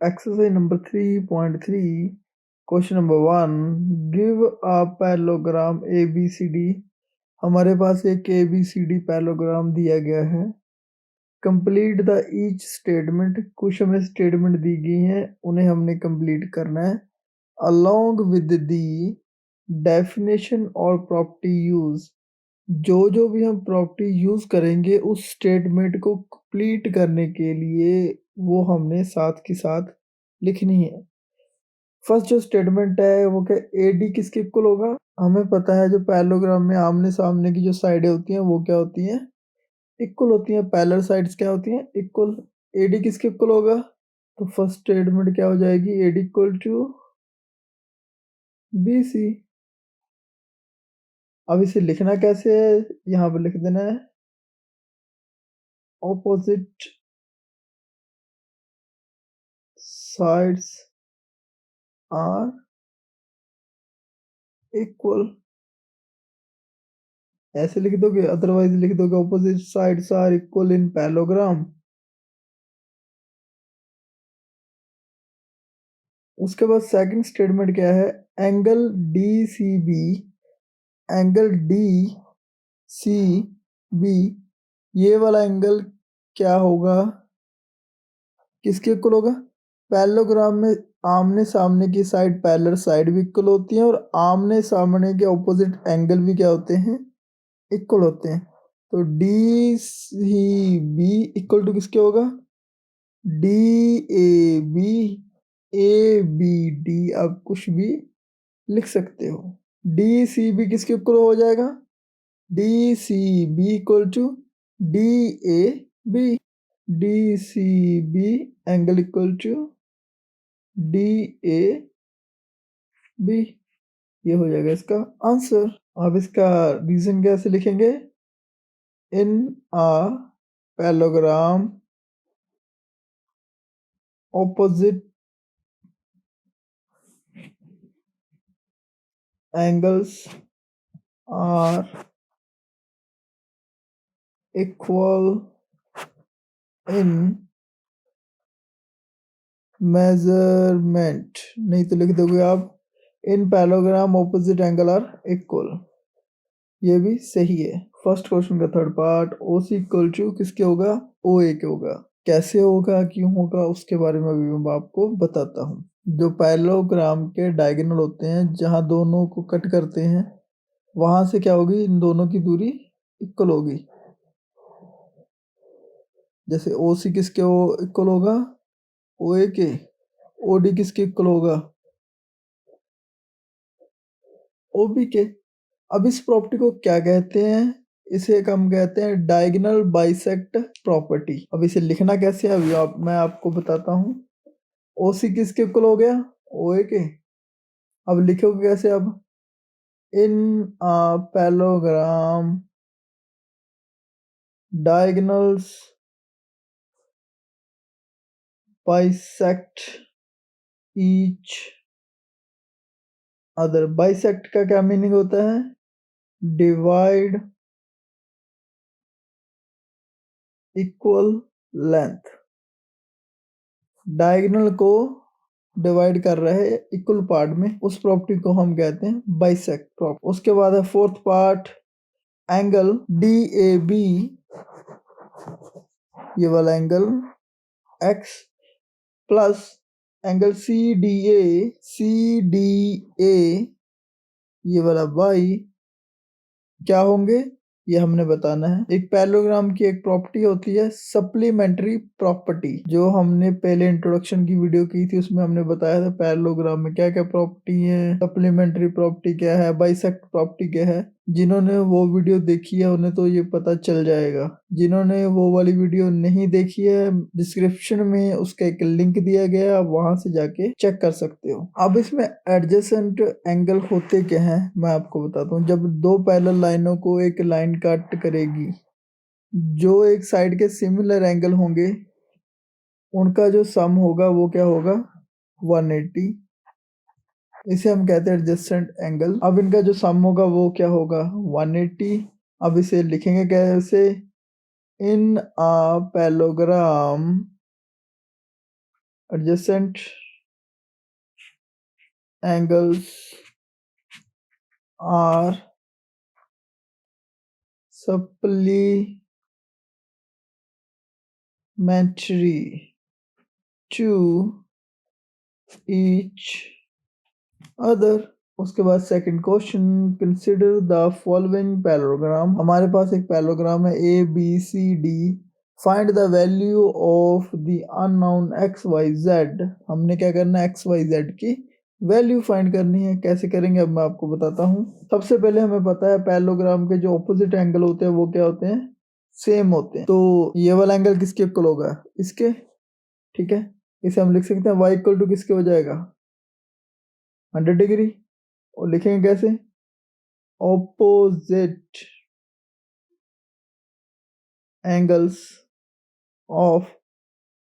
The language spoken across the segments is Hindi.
Exercise number 3.3, question number 1. Give a parallelogram ABCD. हमारे पास एक ABCD पैरेललोग्राम दिया गया है. Complete the each statement. कुछ हमें स्टेटमेंट दी गई हैं, उन्हें हमने कंप्लीट करना है. अलॉन्ग विद द डेफिनेशन और प्रॉपर्टी यूज. जो भी हम प्रॉपर्टी यूज करेंगे उस स्टेटमेंट को कंप्लीट करने के लिए वो हमने साथ के साथ लिखनी है. फर्स्ट जो स्टेटमेंट है वो क्या, AD किसके इक्वल होगा. हमें पता है जो पैरेललोग्राम में आमने सामने की जो साइडें होती हैं वो क्या होती हैं, इक्वल होती हैं. पैरेलल साइड्स क्या होती हैं, इक्वल. AD किसके इक्वल होगा, तो फर्स्ट स्टेटमेंट क्या हो जाएगी, AD इक्वल टू BC. अब इसे लिखना कैसे है, यहाँ पर लिख देना है ऑपोजिट sides are equal. ऐसे लिख दोगे, अदरवाइज लिख दोगे opposite sides are equal in parallelogram. उसके बाद सेकंड स्टेटमेंट क्या है, एंगल DCB, एंगल DCB ये वाला एंगल क्या होगा, किसके इक्वल होगा. पैरेललोग्राम में आमने सामने की साइड पैरेलल साइड भी इक्वल होती हैं और आमने सामने के ऑपोजिट एंगल भी क्या होते हैं, इक्वल होते हैं. तो DCB इक्वल टू किसके होगा, DAB ABD. आप कुछ भी लिख सकते हो. DCB किसके इक्वल हो जाएगा, DCB equal to DAB. DCB angle equal to DAB. ये हो जाएगा इसका आंसर. अब इसका रीजन कैसे लिखेंगे, इन आ parallelogram opposite angles are equal in measurement. नहीं तो लिख दोगे आप in parallelogram opposite angle are equal. ये भी सही है. फर्स्ट क्वेश्चन का third part, OC equal to किसके होगा, OA के होगा. कैसे होगा, क्यों होगा, उसके बारे में अभी मैं आपको बताता हूँ. जो पैरेललोग्राम के डायगोनल होते हैं, जहाँ दोनों को कट करते हैं, वहां से क्या होगी, इन दोनों की दूरी इक्वल होगी. जैसे OC किसके इक्वल होगा, OA के. OD किसके इक्वल होगा, OB के. अब इस प्रॉपर्टी को क्या कहते हैं, इसे हम कहते हैं डायगोनल बाइसेक्ट प्रॉपर्टी. अब इसे लिखना कैसे है अभी मैं आपको बताता हूँ. OC किसके इक्वल हो गया, OA के. अब लिखोगे कैसे, अब इन parallelogram diagonals bisect each other. Bisect का क्या मीनिंग होता है, डिवाइड इक्वल लेंथ. डायगोनल को डिवाइड कर रहे हैं इक्वल पार्ट में, उस प्रॉपर्टी को हम कहते हैं बाइसेक्ट प्रॉपर्टी. उसके बाद है फोर्थ पार्ट, एंगल DAB, ये वाला angle X plus angle CDA ये वाला Y क्या होंगे, ये हमने बताना है. एक पैरेललोग्राम की एक प्रॉपर्टी होती है सप्लीमेंट्री प्रॉपर्टी, जो हमने पहले इंट्रोडक्शन की वीडियो की थी, उसमें हमने बताया था पैरेललोग्राम में क्या क्या प्रॉपर्टी है, सप्लीमेंट्री प्रॉपर्टी क्या है, बाइसेक्ट प्रॉपर्टी क्या है. जिन्होंने वो वीडियो देखी है उन्हें तो ये पता चल जाएगा. जिन्होंने वो वाली वीडियो नहीं देखी है, डिस्क्रिप्शन में उसका एक लिंक दिया गया है, आप वहां से जाके चेक कर सकते हो. अब इसमें एडजेसेंट एंगल होते क्या हैं, मैं आपको बताता हूँ. जब दो पैरेलल लाइनों को एक लाइन कट करेगी, जो एक साइड के सिमिलर एंगल होंगे, उनका जो सम होगा वो क्या होगा, 180. इसे हम कहते हैं एडजेसेंट एंगल. अब इनका जो सम होगा वो क्या होगा, 180. अब इसे लिखेंगे कैसे, in a parallelogram adjacent angles are supplementary to each other। उसके बाद second question, consider the following parallelogram. हमारे पास एक पैराग्राम है A B C D. Find the value of the unknown x Y Z. हमने क्या करना है, एक्स वाई जेड की वैल्यू फाइंड करनी है। कैसे करेंगे अब मैं आपको बताता हूँ। सबसे पहले हमें पता है पैरेललोग्राम के जो ऑपोजिट एंगल होते हैं वो क्या होते हैं, सेम होते हैं। तो ये वाला एंगल किसके इक्वल होगा, इसके, ठीक है। इसे हम लिख सकते हैं y इक्वल टू किसके हो जाएगा, 100 डिग्री। और लिखेंगे कैसे, opposite angles of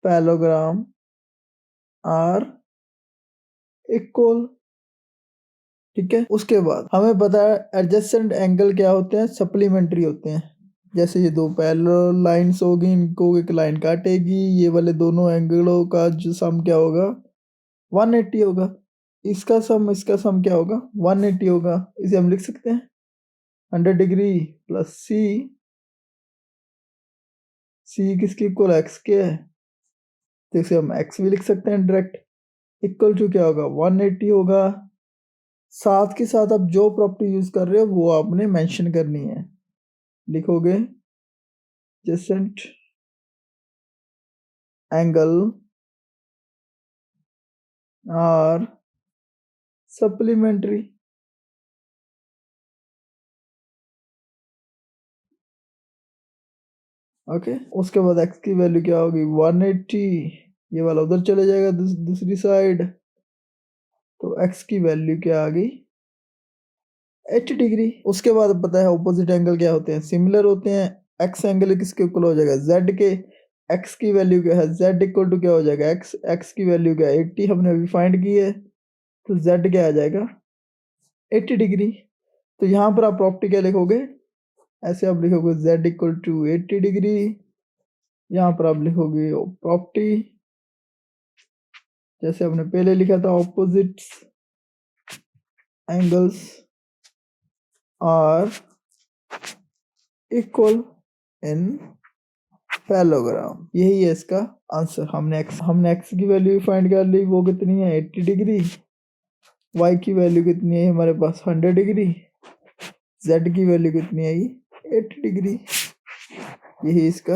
parallelogram are equal, ठीक है। उसके बाद हमें पता है एडजेसेंट एंगल क्या होते हैं, सप्लीमेंट्री होते हैं। जैसे ये दो पैरेलल लाइंस होगी, इनको एक लाइन काटेगी, ये वाले दोनों एंगलों का जो सम क्या होगा, 180 होगा। इसका सम क्या होगा, 180 होगा। इसे हम लिख सकते हैं 100 डिग्री प्लस सी किसकी इक्वल, एक्स के है, तो इसे हम एक्स भी लिख सकते हैं डायरेक्ट। इक्वल टू क्या होगा, 180 होगा। साथ के साथ आप जो प्रॉपर्टी यूज कर रहे हो वो आपने मेंशन करनी है। लिखोगे adjacent angle are supplementary, okay. उसके बाद x की वैल्यू क्या होगी, 180। ये वाला उधर चले जाएगा दूसरी साइड, तो x की वैल्यू क्या आ गई, 80 डिग्री। उसके बाद पता है ऑपोजिट एंगल क्या होते हैं, सिमिलर होते हैं। x एंगल किसके इक्वल हो जाएगा, z के। x की वैल्यू क्या है, z इक्वल टू क्या हो जाएगा, x की वैल्यू क्या है, 80 हमने अभी फाइंड की है, तो z क्या आ जाएगा, 80 डिग्री। तो यहाँ पर आप प्रॉपर्टी क्या लिखोगे, ऐसे आप लिखोगे z इक्वल टू 80 डिग्री। यहाँ पर आप लिखोगे प्रॉपर्टी जैसे हमने पहले लिखा था, opposite angles are equal in parallelogram. यही है इसका आंसर। हमने x की वैल्यू फाइंड कर ली, वो कितनी है, 80 डिग्री। y की वैल्यू कितनी है हमारे पास, 100 डिग्री। z की वैल्यू कितनी आई, 80 डिग्री। यही इसका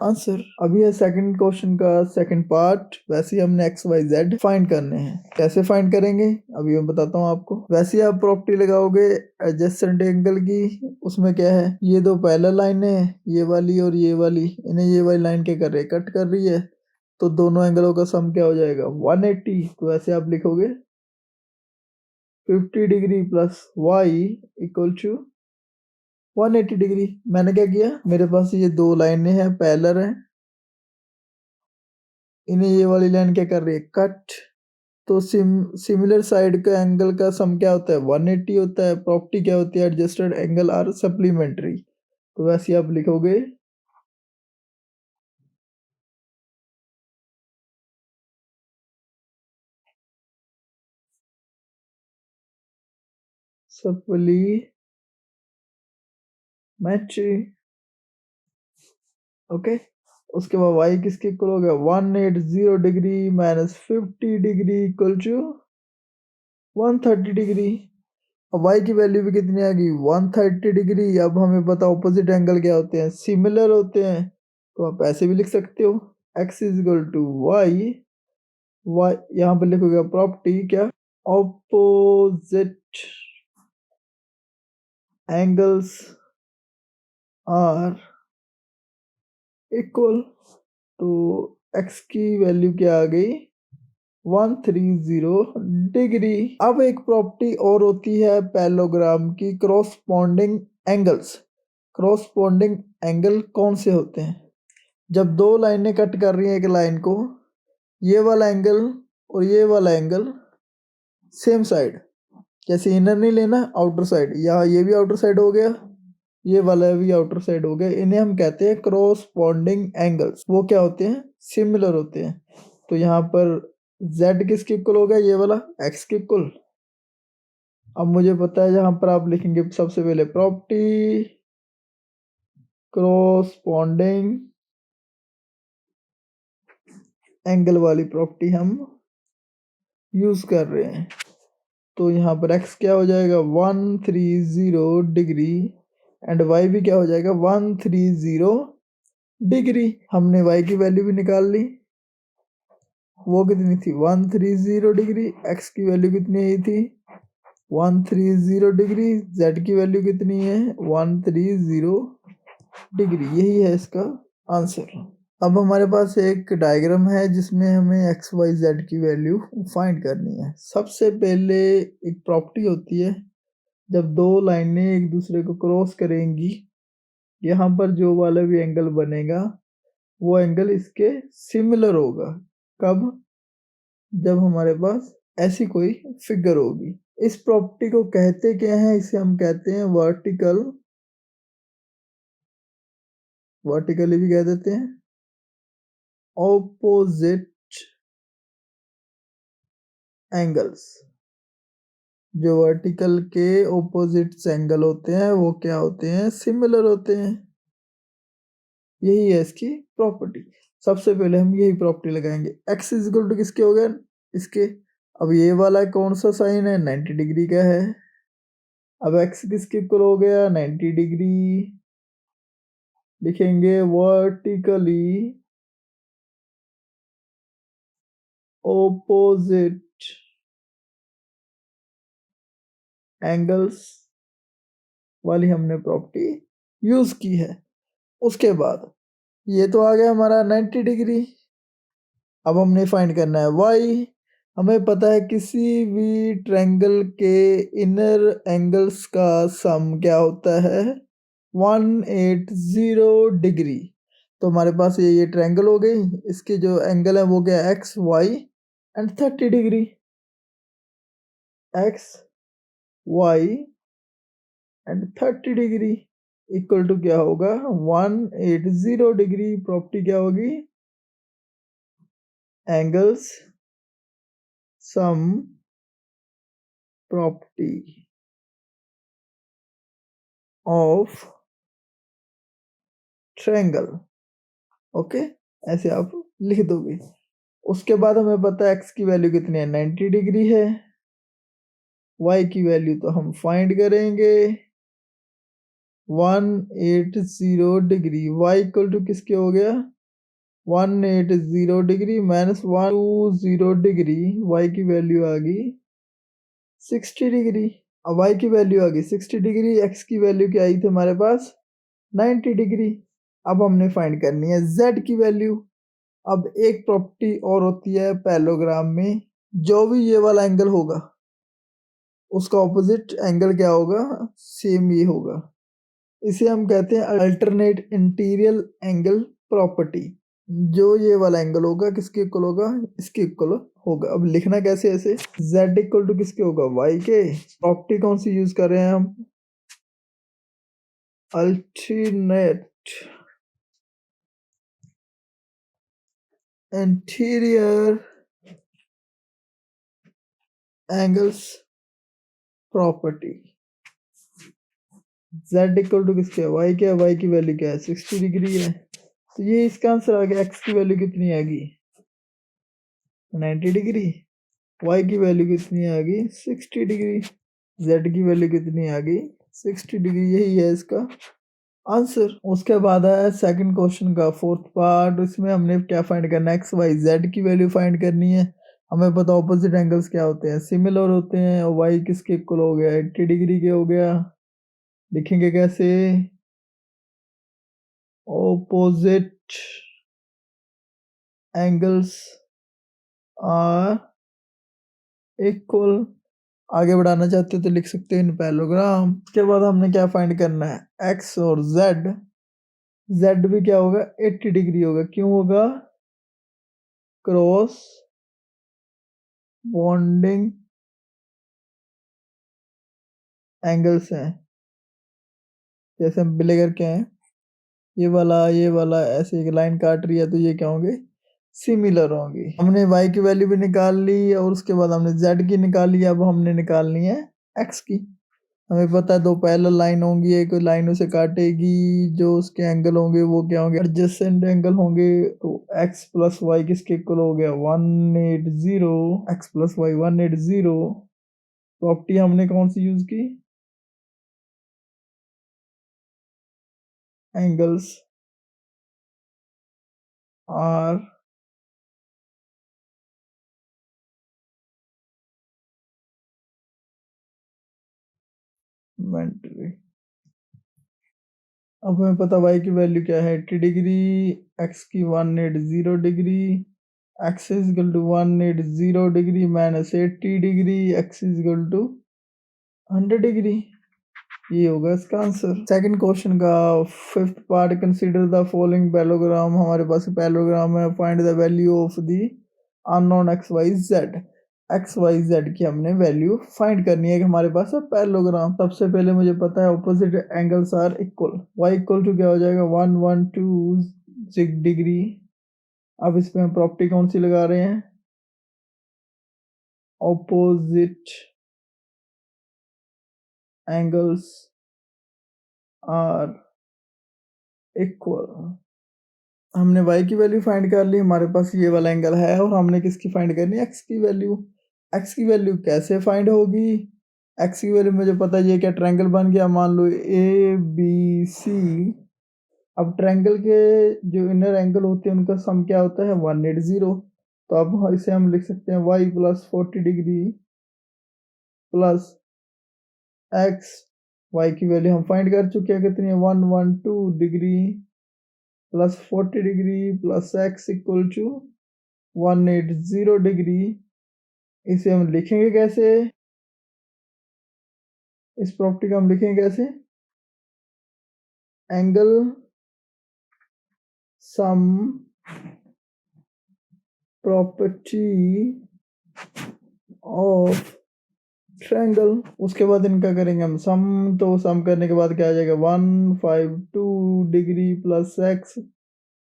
आंसर। अभी है सेकंड क्वेश्चन का सेकंड पार्ट। वैसे ही हमने एक्स वाई जेड फाइंड करने हैं। कैसे फाइंड करेंगे अभी मैं बताता हूँ आपको। वैसे ही आप प्रॉपर्टी लगाओगे एडजेसेंट एंगल की। उसमें क्या है, ये दो पैरेलल लाइनें हैं, ये वाली और ये वाली, इन्हें ये वाली लाइन क्या कर रही है, कट कर रही है। तो दोनों एंगलों का सम क्या हो जाएगा, 180। तो ऐसे आप लिखोगे 50 degree plus y equal to 180 degree. मैंने क्या किया, मेरे पास ये दो लाइनें हैं, पैरेलल हैं, इन्हें ये वाली लाइन क्या कर रही है, कट। तो सिमिलर साइड का एंगल का सम क्या होता है, 180 होता है। प्रॉपर्टी क्या होती है, एडजस्टेड एंगल आर सप्लीमेंट्री। तो वैसे आप लिखोगे सप्लीमेंट्री, ओके। उसके बाद y किसके इक्वल हो गया, 180 degree minus 50 degree equal to 130 degree. अब y की वैल्यू भी कितनी आ गई, 130 डिग्री। अब हमें पता ऑपोजिट एंगल क्या होते हैं, सिमिलर होते हैं। तो आप ऐसे भी लिख सकते हो, x is equal to y, यहाँ पर लिखोगे प्रॉपर्टी क्या, ऑपोजिट एंगल्स आर इक्वल। तो x की वैल्यू क्या आ गई, 130 डिग्री। अब एक प्रॉपर्टी और होती है पैरेललोग्राम की, क्रॉसपोंडिंग एंगल्स। क्रॉसपोंडिंग एंगल कौन से होते हैं, जब दो लाइनें कट कर रही हैं एक लाइन को, ये वाला एंगल और ये वाला एंगल सेम साइड, जैसे इनर नहीं लेना, आउटर साइड। यहाँ ये भी आउटर साइड हो गया, ये वाला भी आउटर साइड हो गया। इन्हें हम कहते हैं क्रॉसपोंडिंग एंगल्स। वो क्या होते हैं, सिमिलर होते हैं। तो यहाँ पर z किसके इक्वल हो गया, ये वाला x के इक्वल। अब मुझे पता है यहाँ पर आप लिखेंगे सबसे पहले प्रॉपर्टी क्रॉसपोंडिंग एंगल वाली प्रॉपर्टी हम यूज कर रहे हैं। तो यहाँ पर x क्या हो जाएगा 130 डिग्री एंड y भी क्या हो जाएगा 130 डिग्री। हमने y की वैल्यू भी निकाल ली, वो कितनी थी 130 डिग्री। x की वैल्यू कितनी आई थी 130 डिग्री। z की वैल्यू कितनी है 130 डिग्री। यही है इसका आंसर। अब हमारे पास एक डायग्राम है जिसमें हमें x y z की वैल्यू फाइंड करनी है। सबसे पहले एक प्रॉपर्टी होती है, जब दो लाइनें एक दूसरे को क्रॉस करेंगी, यहाँ पर जो वाला भी एंगल बनेगा वो एंगल इसके सिमिलर होगा। कब, जब हमारे पास ऐसी कोई फिगर होगी। इस प्रॉपर्टी को कहते क्या है, इसे हम कहते हैं वर्टिकली भी कह देते हैं ऑपोजिट एंगल्स। जो वर्टिकल के ऑपोजिट एंगल होते हैं वो क्या होते हैं, सिमिलर होते हैं। यही है इसकी प्रॉपर्टी। सबसे पहले हम यही प्रॉपर्टी लगाएंगे। x इज इक्वल टू किसके हो गया, इसके। अब ये वाला कौन सा साइन है 90 डिग्री का है। अब x किसके इक्वल हो गया 90 डिग्री। लिखेंगे वर्टिकली ऑपोजिट एंगल्स वाली हमने प्रॉपर्टी यूज की है। उसके बाद ये तो आ गया हमारा 90 डिग्री। अब हमने फाइंड करना है y। हमें पता है किसी भी ट्रायंगल के इनर एंगल्स का सम क्या होता है 180 डिग्री। तो हमारे पास ये ट्रायंगल हो गई, इसके जो एंगल है वो क्या है x y and 30 degree. x y and 30 degree equal to क्या होगा 180 डिग्री। प्रॉपर्टी क्या होगी, angles sum property of triangle. Okay, ऐसे आप लिख दोगे। उसके बाद हमें पता है x की वैल्यू कितनी है 90 डिग्री है। y की वैल्यू तो हम फाइंड करेंगे 180 डिग्री। y इक्वल टू किसके हो गया 180 डिग्री माइनस 120 डिग्री। y की वैल्यू आ गई 60 डिग्री। अब y की वैल्यू आ गई 60 डिग्री, x की वैल्यू क्या आई थी हमारे पास 90 डिग्री। अब हमने फाइंड करनी है z की वैल्यू। अब एक प्रॉपर्टी और होती है पैरेललोग्राम में, जो भी ये वाला एंगल होगा उसका ऑपोजिट एंगल क्या होगा, सेम ये होगा। इसे हम कहते हैं अल्टरनेट इंटीरियर एंगल प्रॉपर्टी। जो ये वाला एंगल होगा किसके इक्वल होगा, इसके इक्वल होगा। अब लिखना कैसे, ऐसे z इक्वल टू किसके होगा y के। प्रॉपर्टी कौन सी यूज कर रहे हैं हम, alternate interior angles property. z equal to किसके है y के, y की वैल्यू क्या है 60 डिग्री है। तो ये इसका आंसर आ गया। x की वैल्यू कितनी आएगी 90 डिग्री, y की वैल्यू कितनी आ गई 60 डिग्री, z की वैल्यू कितनी आ गई 60 डिग्री। यही है इसका आंसर। उसके बाद है सेकंड क्वेश्चन का फोर्थ पार्ट। इसमें हमने क्या फाइंड करना है, एक्स वाई जेड की वैल्यू फाइंड करनी है। हमें पता ऑपोजिट एंगल्स क्या होते हैं, सिमिलर होते हैं। और वाई किसके इक्वल हो गया 80 डिग्री के हो गया। लिखेंगे कैसे, ऑपोजिट एंगल्स आर इक्वल। आगे बढ़ाना चाहते हो तो लिख सकते हैं इन पैरेललोग्राम। के बाद हमने क्या फाइंड करना है एक्स और जेड। जेड भी क्या होगा 80 डिग्री होगा। क्यों होगा, क्रॉस बॉन्डिंग एंगल्स हैं। जैसे हम प्ले करके हैं, ये वाला ऐसे एक लाइन काट रही है तो ये क्या होंगे सिमिलर होंगी। हमने y की वैल्यू भी निकाल ली और उसके बाद हमने z की निकाली। अब हमने निकालनी है x की। हमें पता है दो पैरेलल लाइन होंगी, एक लाइन उसे काटेगी, जो उसके एंगल होंगे वो क्या होंगे, एडजेसेंट एंगल होंगे। तो x प्लस वाई किसके इक्वल हो गया, 180। x plus Y 180। प्रॉपर्टी हमने कौन सी यूज की, एंगल्स आर मेंटरी। अब हमें पता y की वैल्यू क्या है, 80 डिग्री, x की 180 degree, x is equal to 180 degree minus 80 degree, x is equal to 100 degree. ये होगा इसका आंसर। सेकंड क्वेश्चन का fifth part, consider the following parallelogram. हमारे पास पैरेललोग्राम है, find the value of the unknown x Y z. X Y Z की हमने वैल्यू फाइंड करनी है कि हमारे पास है पैरेललोग्राम। सबसे पहले मुझे पता है opposite angles are equal, y equal to क्या हो जाएगा, 112 डिग्री। अब इसमें हम प्रॉपर्टी कौन सी लगा रहे हैं, ऑपोजिट एंगल्स आर इक्वल। हमने y की वैल्यू फाइंड कर ली, हमारे पास ये वाला एंगल है और हमने किसकी फाइंड करनी है, x की वैल्यू। x की वैल्यू कैसे फाइंड होगी, x की वैल्यू मुझे पता है, ये क्या ट्रायंगल बन गया, मान लो ए बी सी। अब ट्रायंगल के जो इनर एंगल होते हैं उनका सम क्या होता है, 180। तो अब इसे हम लिख सकते हैं y plus 40 degree plus x। y की वैल्यू हम फाइंड कर चुके हैं कितनी है, 112 degree plus 40 degree plus x equal to 180 degree. इसे हम लिखेंगे कैसे, इस प्रॉपर्टी को हम लिखेंगे कैसे, angle sum property of triangle. उसके बाद इनका करेंगे हम सम, तो सम करने के बाद क्या आ जाएगा, 152 degree plus x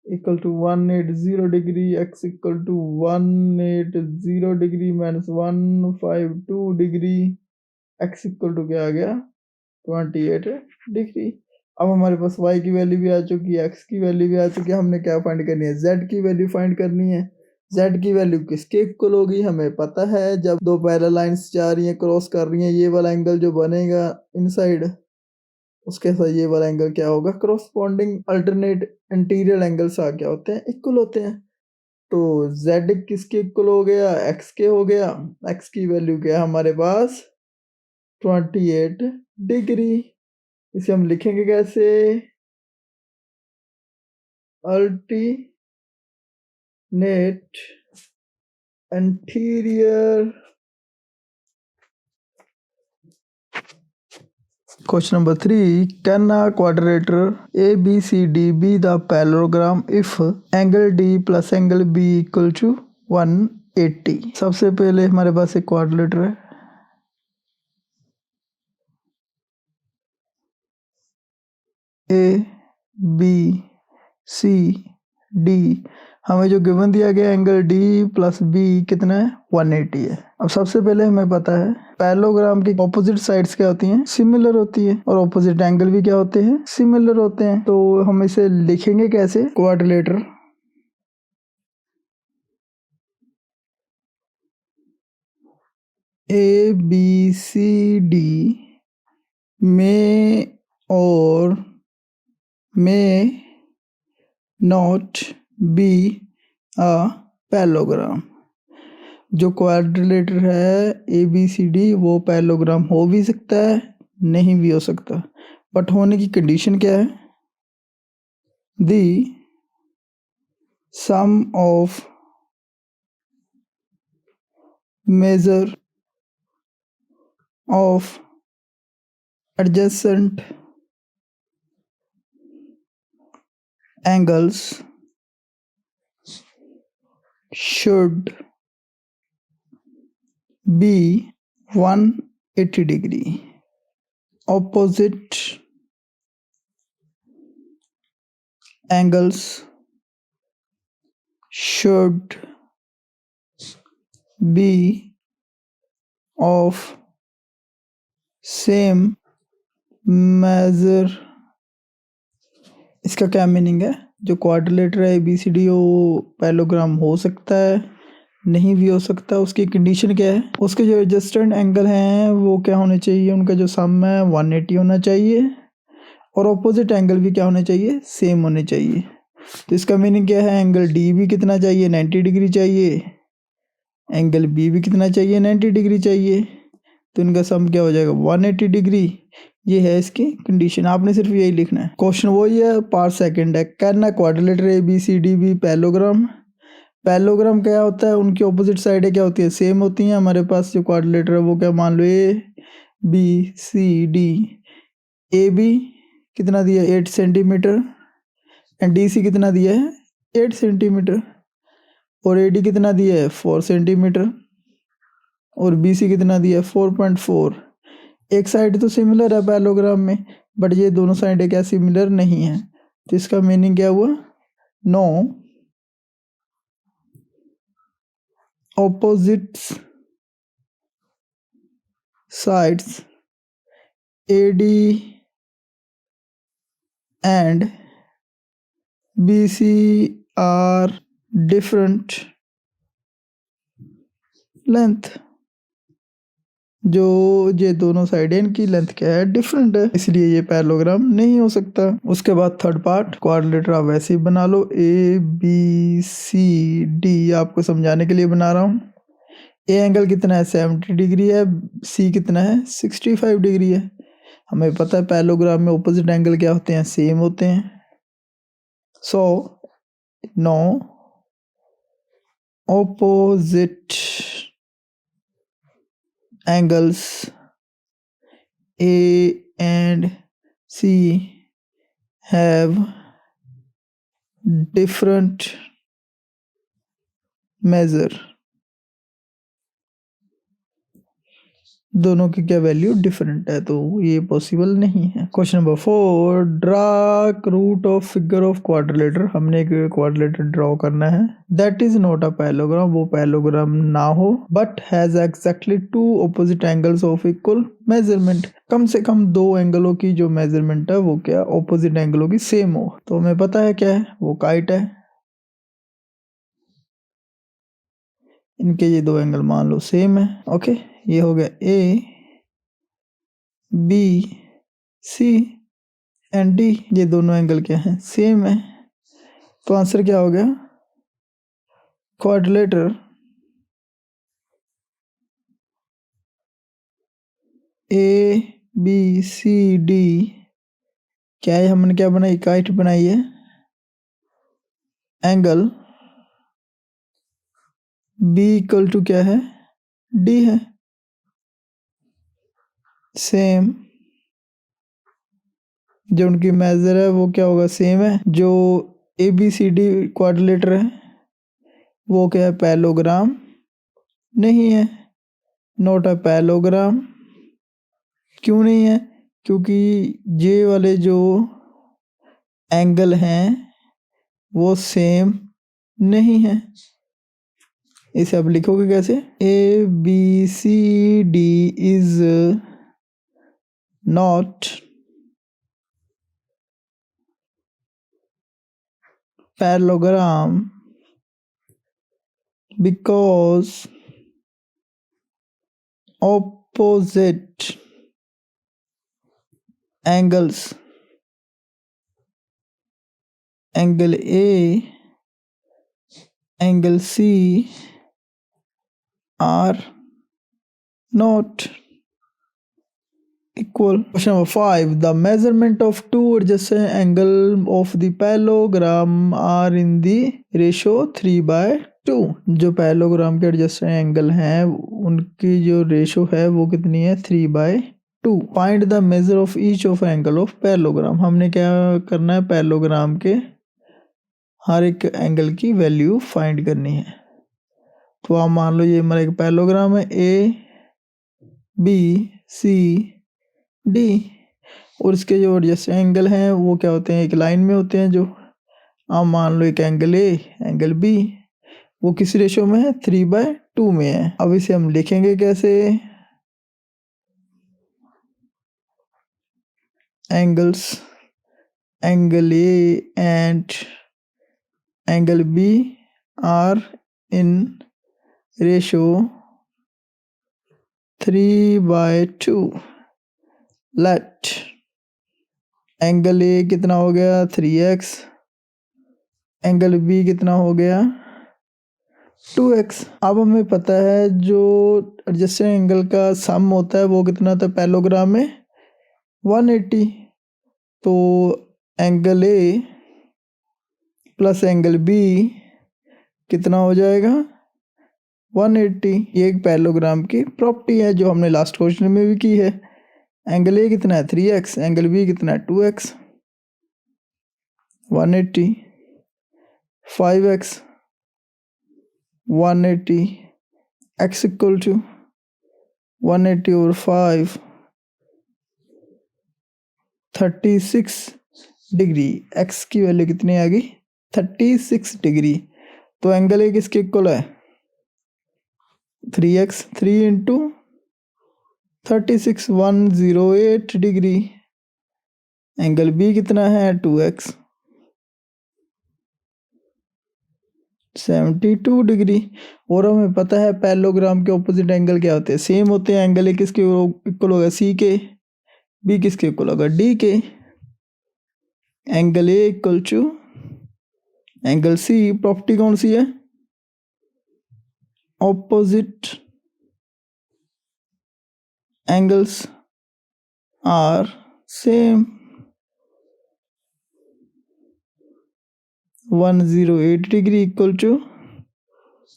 equal to 180 degree, x equal to 180 degree minus 152 degree, x equal to क्या आ गया, 28 डिग्री। अब हमारे पास y की वैल्यू भी आ चुकी है, x की वैल्यू भी आ चुकी है, हमने क्या फाइंड करनी है, z की वैल्यू फाइंड करनी है। z की वैल्यू किसके इक्वल होगी, हमें पता है जब दो पैरेलल लाइंस जा रही हैं, क्रॉस कर रही हैं, ये वाला एंगल जो बनेगा इनसाइड, उसके साथ ये वाला एंगल क्या होगा, क्रॉसपॉन्डिंग अल्टरनेट इंटीरियर एंगल्स आ क्या होते हैं, इक्वल होते हैं। तो z किसके इक्वल हो गया, x के हो गया। x की वैल्यू क्या है हमारे पास, 28 डिग्री। इसे हम लिखेंगे कैसे, alternate interior. Question number 3, can a quadrilateral ABCD be the parallelogram if angle D plus angle B equal to 180। सबसे पहले हमारे पास एक क्वाड्रिलेटर है, ए बी सी डी। हमें जो गिवन दिया गया एंगल डी प्लस बी कितना है, 180 है। अब सबसे पहले हमें पता है पैरेललोग्राम की ऑपोजिट साइड्स क्या होती हैं, सिमिलर होती है, और ऑपोजिट एंगल भी क्या होते हैं, सिमिलर होते हैं। तो हम इसे लिखेंगे कैसे, quadrilateral A B C D में और में नॉट बी अ पैरेललोग्राम। जो क्वाड्रिलेटर है ए बी सी डी वो पैरेललोग्राम हो भी सकता है, नहीं भी हो सकता, बट होने की कंडीशन क्या है, the sum of measure of adjacent angles should be 180 degree. Opposite angles should be of same measure। इसका क्या मीनिंग है? जो क्वाड्रिलेटरल है ABCD वो पैरेललोग्राम हो सकता है, नहीं भी हो सकता। उसकी कंडीशन क्या है? उसके जो एडजस्टेंट एंगल हैं वो क्या होने चाहिए? उनका जो सम है 180 होना चाहिए और ऑपोजिट एंगल भी क्या होने चाहिए? सेम होने चाहिए। तो इसका मीनिंग क्या है? एंगल डी भी कितना चाहिए? 90 डिग्री चाहिए। एंगल बी भी कितना चाहिए? 90 डिग्री चाहिए। तो इनका सम क्या हो जाएगा? 180 डिग्री। ये है इसकी कंडीशन। आपने सिर्फ यही लिखना है। क्वेश्चन वही है, पार्ट सेकंड है। कहना क्वाड्रिलेटरल ABCD भी पैरेललोग्राम। पैरेललोग्राम क्या होता है? उनकी ऑपोजिट साइडें क्या होती है? सेम होती हैं। हमारे पास जो क्वाड्रिलेटर है वो क्या मान लो ABCD। AB कितना दिया? 8 सेंटीमीटर एंड DC कितना दिया है? 8 सेंटीमीटर और AD कितना दिया है? 4 सेंटीमीटर और BC कितना दिया है? 4.4। एक साइड तो सिमिलर है पैरेललोग्राम में, बट ये दोनों साइडें क्या सिमिलर नहीं है। तो इसका मीनिंग क्या हुआ? No opposites sides AD and BC are different length। जो ये दोनों साइड इनकी लेंथ क्या है? डिफरेंट है, इसलिए ये पैरेललोग्राम नहीं हो सकता। उसके बाद थर्ड पार्ट क्वाड्रिलेटर आप वैसे ही बना लो। ABCD आपको समझाने के लिए बना रहा हूँ। ए एंगल कितना है? 70 डिग्री है। सी कितना है? 65 डिग्री है। हमें पता है पैरेललोग्राम में ऑपोजिट एंगल क्या होते हैं? सेम होते हैं। So no opposite angles A and C have different measure। दोनों की क्या वैल्यू डिफरेंट है, तो ये पॉसिबल नहीं है। Question number 4, draw root of figure of quadrilateral. हमने एक क्वाड्रिलेटर ड्रॉ करना है। That is not a parallelogram, वो पैरेललोग्राम ना हो, but has exactly 2 opposite angles of equal measurement. कम से कम 2 एंगलों की जो मेजरमेंट है वो क्या? ऑपोजिट एंगलों की सेम हो। तो हमें पता है क्या है? वो काइट है। इनके ये 2 एंगल मान लो सेम है। ओके, ये हो गया ABC एंड D। ये दोनों एंगल क्या है? सेम है। तो आंसर क्या हो गया? क्वाड्रिलेटर ABCD क्या है? हमने क्या बनाई? काइट बनाई है। एंगल B इक्वल टू क्या है? D है। सेम, जो उनकी मेजर है वो क्या होगा? सेम है। जो ABCD क्वाड्रिलेटर है वो क्या है? पैरेललोग्राम नहीं है, नॉट अ पैरेललोग्राम। क्यों नहीं है? क्योंकि ये वाले जो एंगल हैं वो सेम नहीं है। इसे आप लिखोगे कैसे? ABCD is not parallelogram because opposite angles, angle A, angle C are not equal। Question number 5, the measurement of two adjacent angle of the parallelogram are in the ratio 3/2। जो पैरेललोग्राम के एडजेसेंट एंगल हैं उनकी जो रेशो है वो कितनी है? 3/2। Find the measure of each of angle of parallelogram. हमने क्या करना है? पैरेललोग्राम के हर एक एंगल की वैल्यू फाइंड करनी है। तो आप मान लो ये हमारा एक पैरेललोग्राम है ABCD और इसके जो एडजेसेंट एंगल हैं वो क्या होते हैं? एक लाइन में होते हैं। जो आप मान लो एक एंगल A, एंगल B वो किस रेशो में है, 3/2 में है। अब इसे हम लिखेंगे कैसे, angles, angle A and angle B are in ratio 3/2। Let angle A कितना हो गया, 3x, एंगल बी कितना हो गया, 2x। अब हमें पता है जो एडजेसेंट एंगल का सम होता है वो कितना था पैरेललोग्राम में, 180। तो angle A plus angle B कितना हो जाएगा, 180। ये एक पैरेललोग्राम की प्रॉपर्टी है जो हमने लास्ट क्वेश्चन में भी की है। एंगल ए कितना है, 3x, एंगल बी कितना है, 2x, 180, 5x, 180, x equal to 180 और 5, 36 डिग्री। x की वैल्यू कितनी आ गई, 36 डिग्री। तो एंगल ए किसके इक्वल है, 3x, 3 into 36, 108 degree. Angle B कितना है, 2x, 72 डिग्री। और हमें पता है पैरेललोग्राम के ऑपोजिट एंगल क्या होते हैं, सेम होते हैं। एंगल ए किसके इक्वल होगा, सी के, बी किसके इक्वल होगा, डी के। Angle A equal to angle C, property कौन सी है, opposite angles are same. 108 degree equal to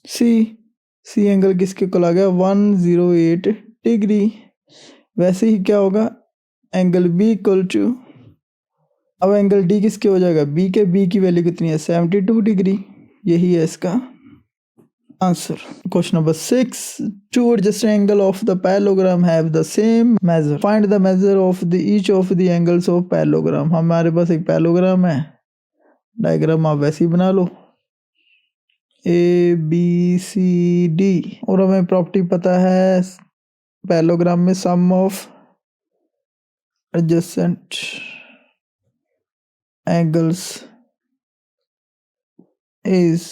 C, C angle किसके इक्वल आ गया, 108 डिग्री। वैसे ही क्या होगा, एंगल बी इक्वल टू, अब एंगल डी किसके हो जाएगा, बी के, बी की वैल्यू कितनी है, 72 डिग्री। यही है इसका answer. Question number 6, two adjacent angle of the parallelogram have the same measure, find the measure of the each of the angles of parallelogram. हमारे पास एक पैरेललोग्राम है, डायग्राम आप वैसे ही बना लो, ए बी सी डी। और हमें प्रॉपर्टी पता है पैरेललोग्राम में sum of adjacent angles is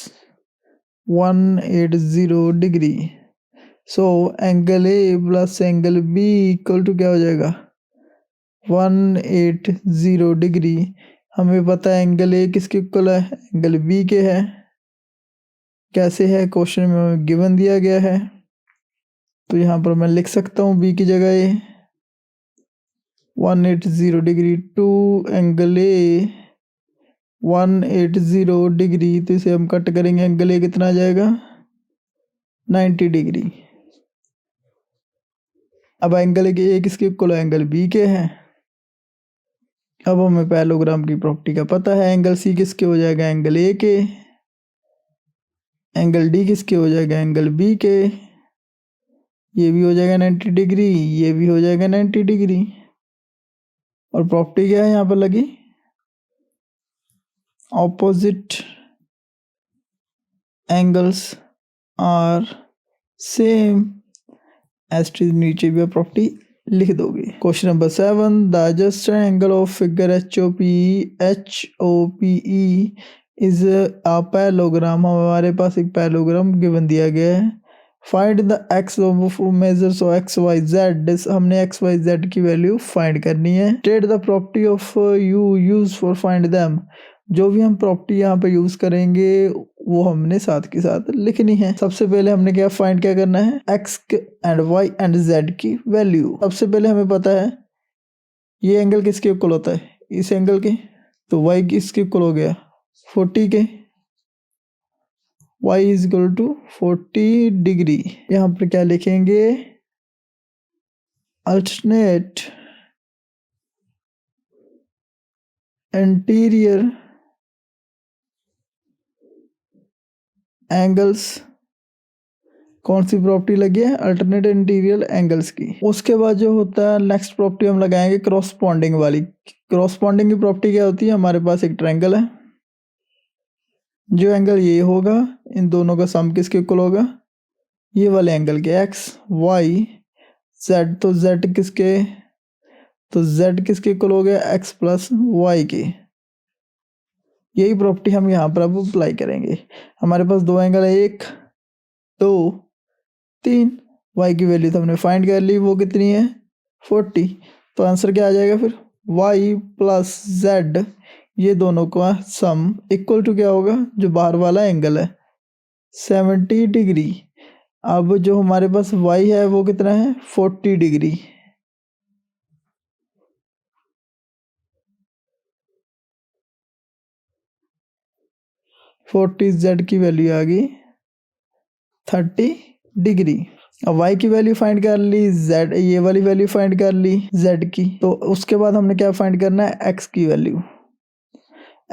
180 degree. So angle A plus angle B equal to क्या हो जाएगा, 180 डिग्री। हमें पता है एंगल ए किसके इक्वल है, एंगल बी के है। कैसे है, क्वेश्चन में हमें गिवन दिया गया है, तो यहाँ पर मैं लिख सकता हूँ बी की जगह A, 180 degree to angle A 180 degree. तो इसे हम कट करेंगे, एंगल ए कितना आ जाएगा, 90 डिग्री। अब एंगल ए किसके इक्वल है, एंगल बी के है। अब हमें पैरेललोग्राम की प्रॉपर्टी का पता है, एंगल सी किसके हो जाएगा, एंगल ए के। एंगल डी किसके हो जाएगा, एंगल बी के। ये भी हो जाएगा 90 डिग्री, ये भी हो जाएगा 90 डिग्री। और प्रॉपर्टी क्या है यहाँ पर लगी, ऑपोजिट एंगल्स आर सेम। एस्ट्रीज नीचे भी प्रॉपर्टी लिख दोगे। Question number 7, the adjacent angle of figure H O P E is a parallelogram. हमारे पास एक पैरेललोग्राम गिवन दिया गया है। Find the X of measures of X Y Z. हमने एक्स वाई जेड की वैल्यू फाइंड करनी है। State the property of you use for find them. जो भी हम प्रॉपर्टी यहाँ पे यूज करेंगे वो हमने साथ के साथ लिखनी है। सबसे पहले हमने क्या करना है, X and Y and Z की वैल्यू। सबसे पहले हमें पता है ये एंगल किसके इक्वल होता है, इस एंगल के। तो वाई किसके इक्वल हो गया, 40 के। y is equal to 40 degree. यहाँ पर क्या लिखेंगे, अल्टरनेट इंटीरियर एंगल्स। कौन सी प्रॉपर्टी लगी है, अल्टरनेट इंटीरियर एंगल्स की। उसके बाद जो होता है नेक्स्ट प्रॉपर्टी हम लगाएंगे क्रॉसपॉन्डिंग वाली। क्रॉसपॉन्डिंग की प्रॉपर्टी क्या होती है, हमारे पास एक ट्रायंगल है, जो एंगल ये होगा इन दोनों का सम किसके इक्वल होगा, ये वाले एंगल के, एक्स वाई जेड, तो जेड किसके, तो जेड किसके इक्वल हो गया, एक्स प्लस वाई के। यही प्रॉपर्टी हम यहाँ पर अब अप्लाई करेंगे। हमारे पास दो एंगल है, 1 2 3, y की वैल्यू तो हमने फाइंड कर ली, वो कितनी है 40। तो आंसर क्या आ जाएगा फिर, y प्लस z, ये दोनों का सम इक्वल टू क्या होगा, जो बाहर वाला एंगल है 70 डिग्री। अब जो हमारे पास y है वो कितना है 40 डिग्री। z की वैल्यू आ गई 30 डिग्री। अब y की वैल्यू फाइंड कर ली, z ये वाली वैल्यू फाइंड कर ली z की, तो उसके बाद हमने क्या फाइंड करना है, x की वैल्यू।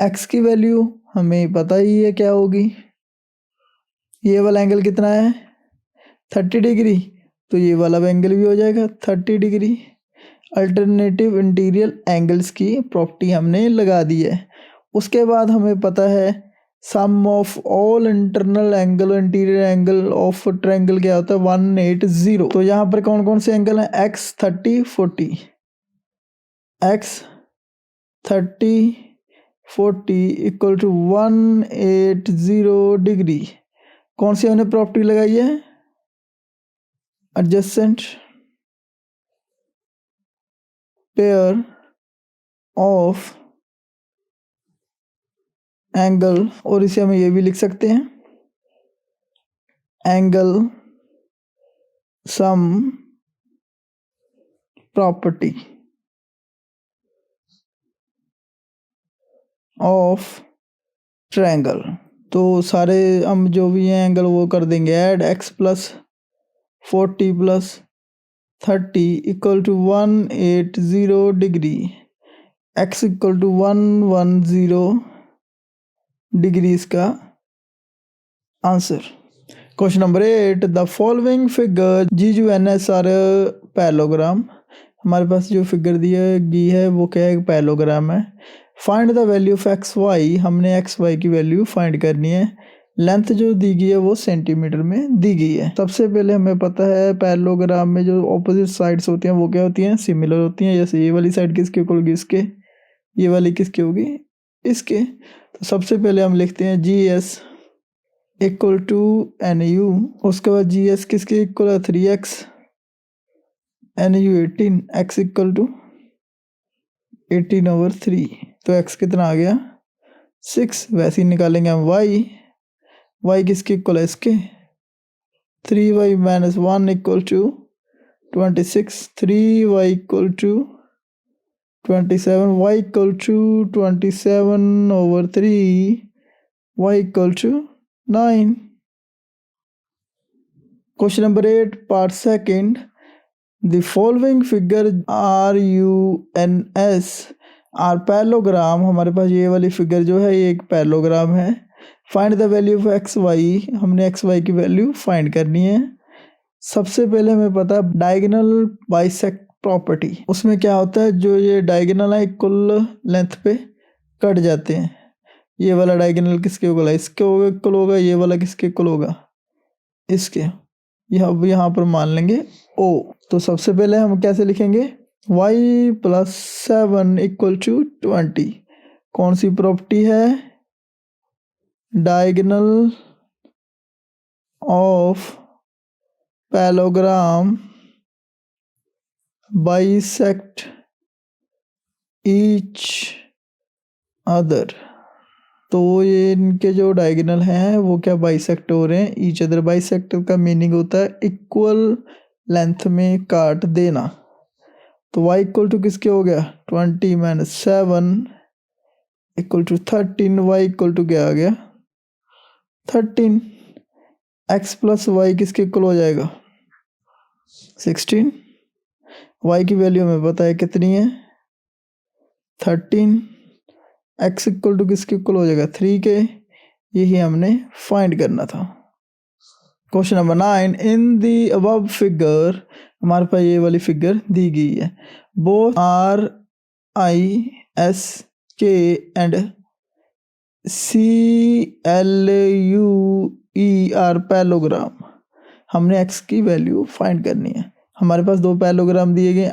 x की वैल्यू हमें पता ही है क्या होगी, ये वाला एंगल कितना है 30 डिग्री, तो ये वाला एंगल भी हो जाएगा 30 डिग्री। अल्टरनेटिव इंटीरियर एंगल्स की प्रॉपर्टी हमने लगा दी है। उसके बाद हमें पता है sum of all internal angle interior angle of triangle क्या होता है 180। तो यहाँ पर कौन कौन से एंगल हैं, x 30 40, x 30 40 equal to 180 degree. कौन सी हमने प्रॉपर्टी लगाई है, एडजेसेंट पेयर ऑफ एंगल, और इसे हम ये भी लिख सकते हैं angle sum property of triangle. तो सारे हम जो भी हैं एंगल वो कर देंगे add, x plus 40 plus 30 equal to 180 degree, x equal to 110 degree इसका answer. Question number 8, the following figure GUNS are parallelogram. हमारे पास जो फिगर दी है वो क्या है, पैरेललोग्राम है। Find the value of X Y, हमने एक्स वाई की वैल्यू फाइंड करनी है। लेंथ जो दी गई है वो सेंटीमीटर में दी गई है। सबसे पहले हमें पता है पैरेललोग्राम में जो ऑपोजिट साइड्स होती हैं वो क्या होती हैं, सिमिलर होती हैं। जैसे ये वाली साइड किसके इक्वल होगी, इसके, ये वाली किसकी होगी, इसके। तो सबसे पहले हम लिखते हैं GS इक्वल टू NU, उसके बाद GS किसके इक्वल है 3x, NU 18, x equal to 18/3। तो x कितना आ गया 6। वैसे ही निकालेंगे हम y किसके इक्वल है, इसके 3y minus 1 equal to 26, 3y equal to 27, y equal to 27/3, y equal to 9। Question number 8 part second, the following figure RUNS are parallelogram. हमारे पास ये वाली फिगर जो है ये एक पैरेललोग्राम है। Find the value of X Y, हमने एक्स वाई की वैल्यू फाइंड करनी है। सबसे पहले हमें पता है डायगोनल बाइसेक्ट प्रॉपर्टी, उसमें क्या होता है, जो ये डायगोनल है इक्वल लेंथ पे कट जाते हैं। ये वाला डायगोनल किसके इक्वल है, इसके इक्वल होगा, ये वाला किसके इक्वल होगा, इसके। यहाँ पर मान लेंगे O। तो सबसे पहले हम कैसे लिखेंगे, y प्लस 7 इक्वल टू 20। कौन सी प्रॉपर्टी है, diagonal of parallelogram bisect each other. तो ये इनके जो डायगोनल हैं वो क्या बाइसेक्ट हो रहे हैं, ईच अदर। बाइसेक्ट का मीनिंग होता है इक्वल लेंथ में काट देना। तो y इक्वल टू किसके हो गया 20 minus 7 equal to 13, y equal to क्या आ गया 13। x प्लस वाई किसके इक्वल हो जाएगा 16। y की वैल्यू हमें पता है कितनी है 13। x इक्वल टू किसके इक्वल हो जाएगा 3 के। यही हमने फाइंड करना था। Question number 9, in the above figure, हमारे पास ये वाली फिगर दी गई है। Both RISK and CLUER parallelogram, हमने x की वैल्यू फाइंड करनी है। हमारे पास दो पैलोग्राम दिए गए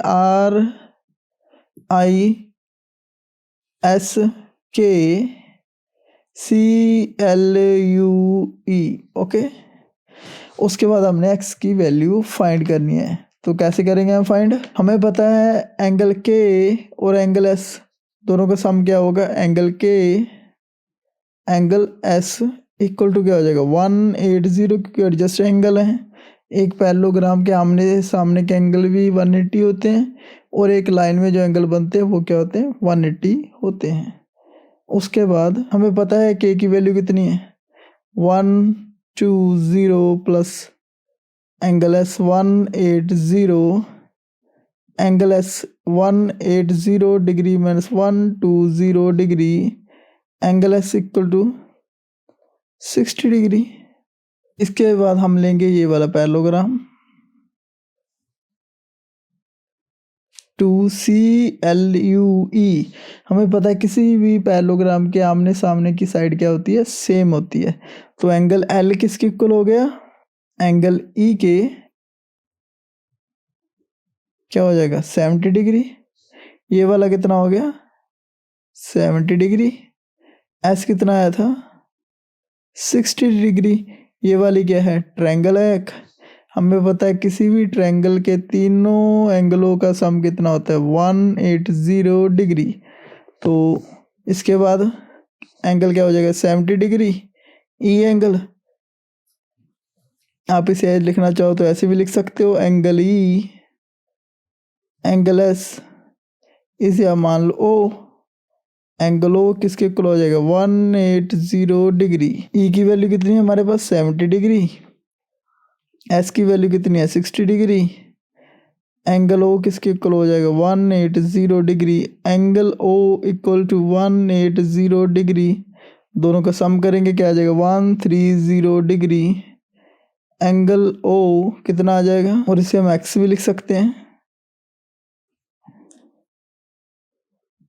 RISKCLUE, ओके। उसके बाद हमने x की वैल्यू फाइंड करनी है। तो कैसे करेंगे हम फाइंड? हमें पता है एंगल K और एंगल S दोनों का सम क्या होगा? Angle K angle S equal to क्या हो जाएगा? 180, क्योंकि एडजस्ट एंगल है। एक पैरेललोग्राम के आमने सामने के एंगल भी 180 होते हैं और एक लाइन में जो एंगल बनते हैं वो क्या होते हैं? 180 होते हैं। उसके बाद हमें पता है K की वैल्यू कितनी है? 120 plus angle S 180, angle S 180 degree minus 120 degree, angle S equal to 60 degree. इसके बाद हम लेंगे ये वाला पैरेललोग्राम 2CLUE। हमें पता है किसी भी पैरेललोग्राम के आमने सामने की साइड क्या होती है? सेम होती है। तो एंगल L किसके इक्वल हो गया? एंगल E के क्या हो जाएगा? 70 डिग्री। ये वाला कितना हो गया? 70 डिग्री। S कितना आया था? 60 डिग्री। ये वाली क्या है? ट्रायंगल है एक। हमें पता है किसी भी ट्रायंगल के तीनों एंगलों का सम कितना होता है? 180 डिग्री। तो इसके बाद एंगल क्या हो जाएगा? 70 डिग्री। ई एंगल, आप इसे लिखना चाहो तो ऐसे भी लिख सकते हो, एंगल ई एंगल एस इसे आप मान लो ओ। एंगल ओ किसके इक्वल हो जाएगा? 180 डिग्री। ई की वैल्यू कितनी है हमारे पास? 70 डिग्री। एस की वैल्यू कितनी है? 60 डिग्री। एंगल ओ किसके इक्वल हो जाएगा? 180 degree. Angle O equal to 180 degree, दोनों का सम करेंगे क्या आ जाएगा? 130 डिग्री। एंगल ओ कितना आ जाएगा? और इसे हम एक्स भी लिख सकते हैं,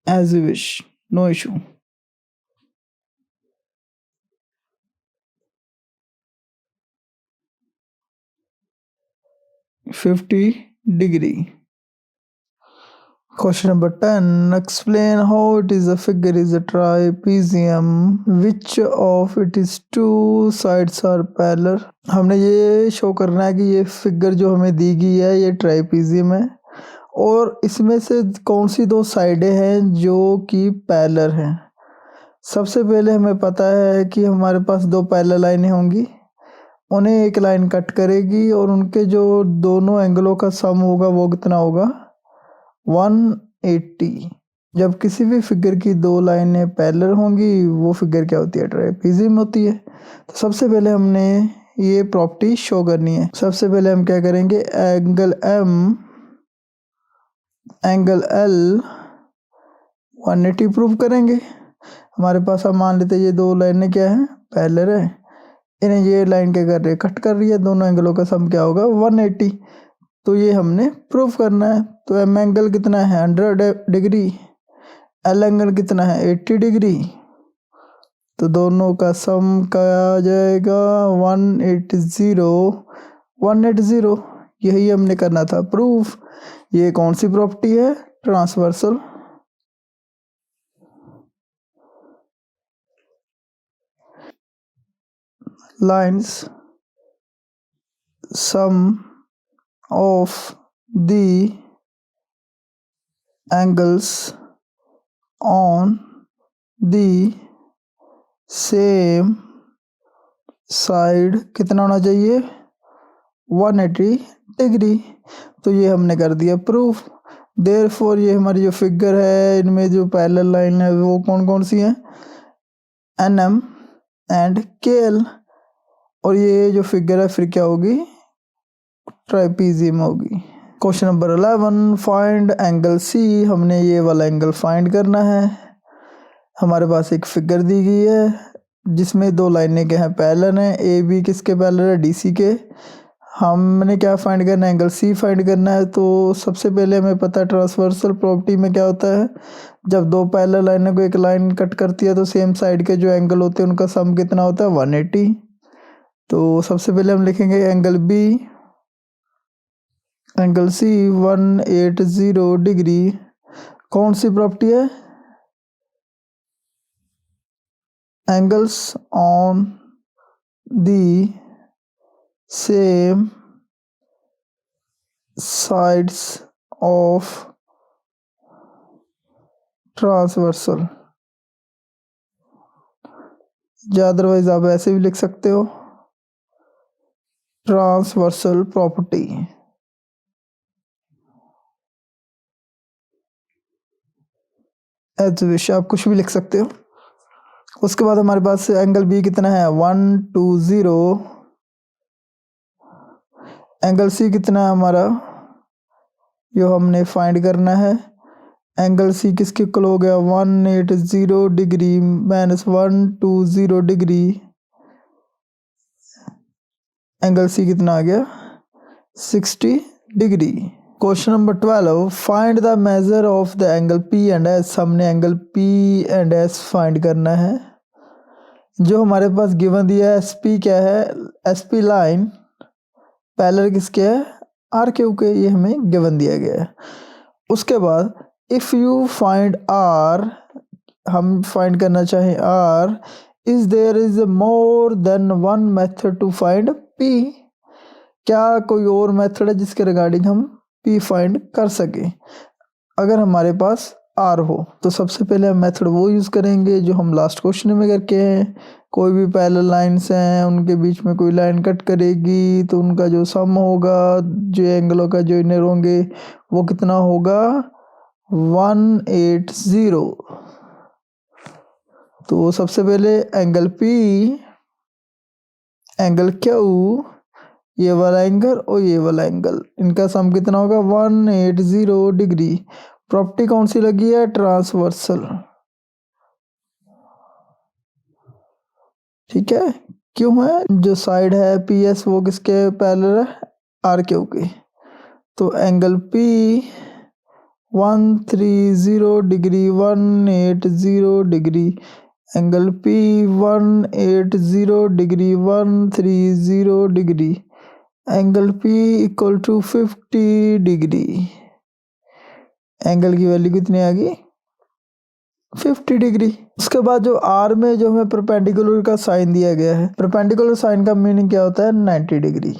as you wish, no issue. $50 degree. Question number 10. Explain how it is a figure is a trapezium. Which of its two sides are parallel? हमने ये शो करना है कि ये फिगर जो हमें दी गई है ये ट्राइपीजियम है और इसमें से कौन सी दो साइडें हैं जो कि पैरेलल हैं। सबसे पहले हमें पता है कि हमारे पास दो पैरेलल लाइनें होंगी, उन्हें एक लाइन कट करेगी और उनके जो दोनों एंगलों का सम होगा वो कितना होगा? 180। जब किसी भी फिगर की दो लाइनें पैरेलल होंगी वो फिगर क्या होती है? ट्रापेजियम होती है। तो सबसे पहले हमने ये प्रॉपर्टी शो करनी है। सबसे पहले हम क्या करेंगे? Angle M angle L 180 prove करेंगे। हमारे पास हम मान लेते हैं ये दो लाइनें क्या है? पैरेलल है। इन्हें ये लाइन क्या कर रही है? कट कर रही है। दोनों एंगलों का सम क्या होगा? 180। तो ये हमने प्रूफ करना है। तो एम एंगल कितना है? 100 डिग्री। एल एंगल कितना है? 80 डिग्री। तो दोनों का सम क्या आ जाएगा? 180। यही हमने करना था प्रूफ। ये कौन सी प्रॉपर्टी है? Transversal. Lines sum of the angles on the same side कितना होना चाहिए? 180 डिग्री। तो ये हमने कर दिया प्रूफ। देयरफॉर ये हमारी जो फिगर है इनमें जो पैरेलल लाइन है वो कौन कौन सी हैं? NM and KL। और ये जो फिगर है फिर क्या होगी? ट्राइपीजियम होगी। Question number 11. Find angle C। हमने ये वाला एंगल फाइंड करना है। हमारे पास एक फिगर दी गई है जिसमें दो लाइनें क्या हैं? पैरेलल हैं। AB किसके पैरेलल है? DC के। हमने क्या फाइंड करना है, एंगल सी फाइंड करना है। तो सबसे पहले हमें पता है ट्रांसवर्सल प्रॉपर्टी में क्या होता है, जब दो पैरेलल लाइनों को एक लाइन कट करती है तो सेम साइड के जो एंगल होते हैं उनका सम कितना होता है, 180। तो सबसे पहले हम लिखेंगे angle B, angle C 180 degree. कौन सी प्रॉपर्टी है, angles on the same sides of transversal, या अदरवाइज आप ऐसे भी लिख सकते हो, ट्रांसवर्सल प्रॉपर्टी। एज विश आप कुछ भी लिख सकते हो। उसके बाद हमारे पास एंगल बी कितना है, 120। एंगल सी कितना है हमारा, जो हमने फाइंड करना है। एंगल सी किसके इक्वल हो गया, 180 degree minus 120 degree. Angle C कितना आ गया, 60 degree. Question number 12, find the measure of the angle P and S. हमने angle P and S find करना है। जो हमारे पास गिवन दिया है, एस पी क्या है, एस पी लाइन पैरेलल किसके है, आर क्यू के, ये हमें गिवन दिया गया है। उसके बाद इफ यू फाइंड आर, हम फाइंड करना चाहें R, is there is more than one method to find P. क्या कोई और मेथड है जिसके रिगार्डिंग हम पी फाइंड कर सके। अगर हमारे पास आर हो तो सबसे पहले हम मेथड वो यूज़ करेंगे जो हम लास्ट क्वेश्चन में करके हैं। कोई भी पैरेलल लाइंस हैं, उनके बीच में कोई लाइन कट करेगी तो उनका जो सम होगा, जो एंगलों का जो इनर होंगे, वो कितना होगा, 180। तो सबसे पहले एंगल पी, एंगल क्यू, ये वाला एंगल और ये वाला एंगल, इनका सम कितना होगा, 180 डिग्री। प्रॉपर्टी कौन सी लगी है, ट्रांसवर्सल। ठीक है, क्यों है, जो साइड है पी एस वो किसके पैरेलल है, आर क्यू के। तो angle P 130 degree, 180 degree. Angle P 180 degree, 130 degree. Angle P equal to 50 degree. Angle की वैल्यू कितनी आ गई, 50 डिग्री। उसके बाद जो आर में जो हमें परपेंडिकुलर का साइन दिया गया है, परपेंडिकुलर साइन का मीनिंग क्या होता है, 90 डिग्री।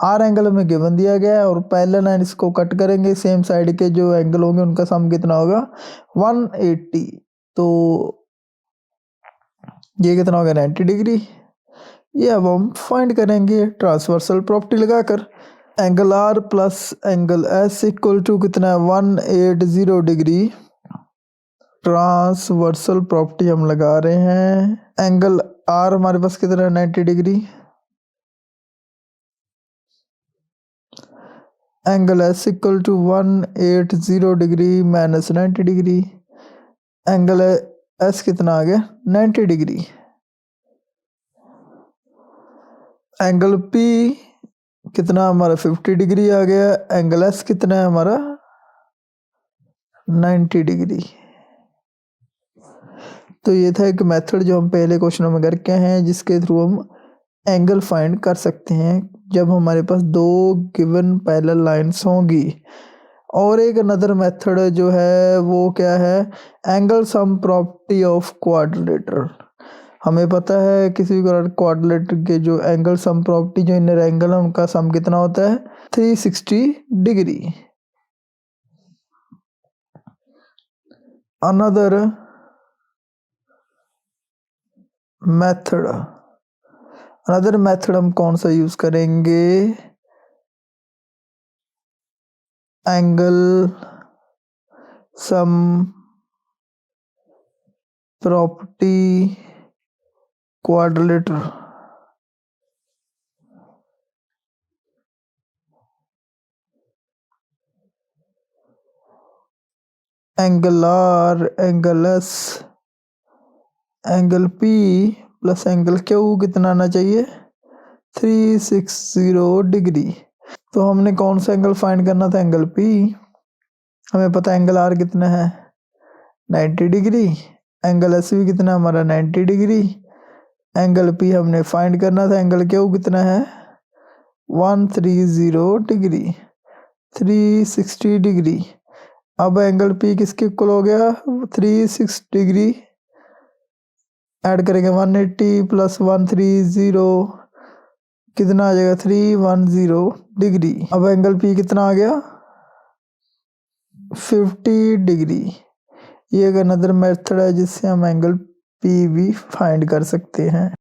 आर एंगल हमें गिवन दिया गया है और पैरेलल लाइन इसको कट करेंगे, सेम साइड के जो एंगल होंगे उनका सम कितना होगा, 180। तो ये कितना होगा, 90 डिग्री। ये अब हम फाइंड करेंगे ट्रांसवर्सल प्रॉपर्टी लगाकर। Angle R plus angle S equal to कितना है, 180 डिग्री। ट्रांसवर्सल प्रॉपर्टी हम लगा रहे हैं। एंगल आर हमारे पास कितना है, 90 degree. Angle S equal to 180 degree minus 90 degree. Angle S कितना आ गया, 90 डिग्री। एंगल पी कितना हमारा, 50 डिग्री आ गया। एंगल एस कितना है हमारा, 90 डिग्री। तो ये था एक मेथड जो हम पहले क्वेश्चनों में करके हैं, जिसके थ्रू हम एंगल फाइंड कर सकते हैं जब हमारे पास दो गिवन पैरेलल लाइंस होंगी। और एक अनदर मेथड जो है वो क्या है, angle sum property of quadrilateral. हमें पता है किसी भी क्वाड्रिलेटरल के जो एंगल सम प्रॉपर्टी, जो इनर एंगल है उनका सम कितना होता है, 360 degree. Another method, another method हम कौन सा यूज करेंगे, angle sum property quadrilateral. Angle R, angle S, angle P plus angle Q कितना आना चाहिए, 360 डिग्री। तो हमने कौन सा एंगल फाइंड करना था? Angle P. हमें पता है एंगल आर कितना है, 90 डिग्री। एंगल एस भी कितना हमारा, 90 डिग्री। एंगल पी हमने फाइंड करना था। एंगल क्यू कितना है, 130 डिग्री, 360 डिग्री। अब एंगल पी किसके इक्वल हो गया, 360 डिग्री। ऐड करेंगे 180 प्लस 130 कितना आ जाएगा, 310 डिग्री। अब एंगल पी कितना आ गया, 50 डिग्री। ये एक अनदर मेथड है जिससे हम एंगल पी भी फाइंड कर सकते हैं।